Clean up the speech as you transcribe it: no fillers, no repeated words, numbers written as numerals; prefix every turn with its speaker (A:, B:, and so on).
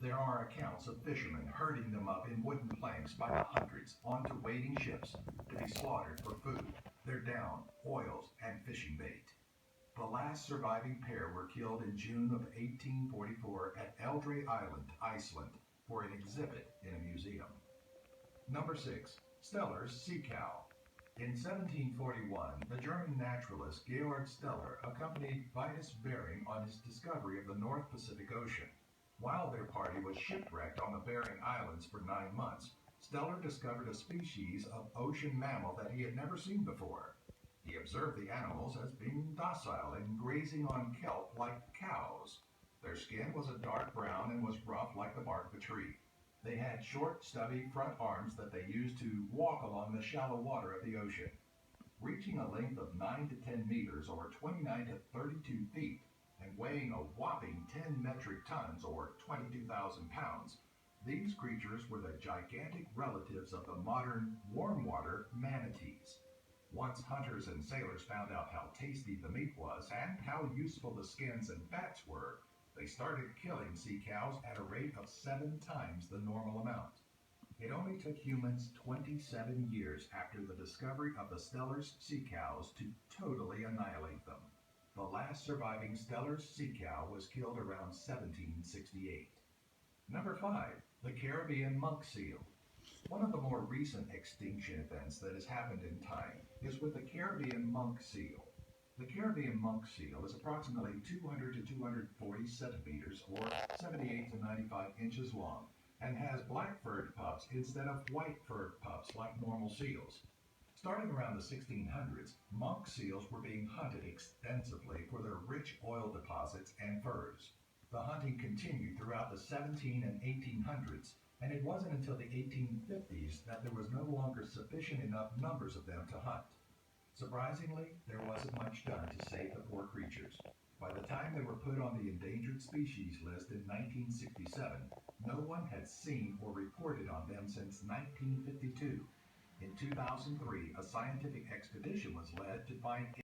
A: There are accounts of fishermen herding them up in wooden planks by the hundreds onto waiting ships to be slaughtered for food, their down, oils, and fishing bait. The last surviving pair were killed in June of 1844 at Eldre Island, Iceland, for an exhibit in a museum. Number 6. Steller's sea cow. In 1741, the German naturalist Georg Steller accompanied Vitus Bering on his discovery of the North Pacific Ocean. While their party was shipwrecked on the Bering Islands for 9 months, Steller discovered a species of ocean mammal that he had never seen before. He observed the animals as being docile and grazing on kelp like cows. Their skin was a dark brown and was rough like the bark of a tree. They had short, stubby front arms that they used to walk along the shallow water of the ocean. Reaching a length of 9 to 10 meters or 29 to 32 feet and weighing a whopping 10 metric tons or 22,000 pounds, these creatures were the gigantic relatives of the modern warm water manatees. Once hunters and sailors found out how tasty the meat was and how useful the skins and fats were, they started killing sea cows at a rate of 7 times the normal amount. It only took humans 27 years after the discovery of the Steller's sea cows to totally annihilate them. The last surviving Steller's sea cow was killed around 1768. Number 5. The Caribbean monk seal. One of the more recent extinction events that has happened in time is with the Caribbean monk seal. The Caribbean monk seal is approximately 200 to 240 centimeters or 78 to 95 inches long and has black-furred pups instead of white-furred pups like normal seals. Starting around the 1600s, monk seals were being hunted extensively for their rich oil deposits and furs. The hunting continued throughout the 17 and 1800s, and it wasn't until the 1850s that there was no longer sufficient enough numbers of them to hunt. Surprisingly, there wasn't much done to save the poor creatures. By the time they were put on the endangered species list in 1967, no one had seen or reported on them since 1952. In 2003, a scientific expedition was led to find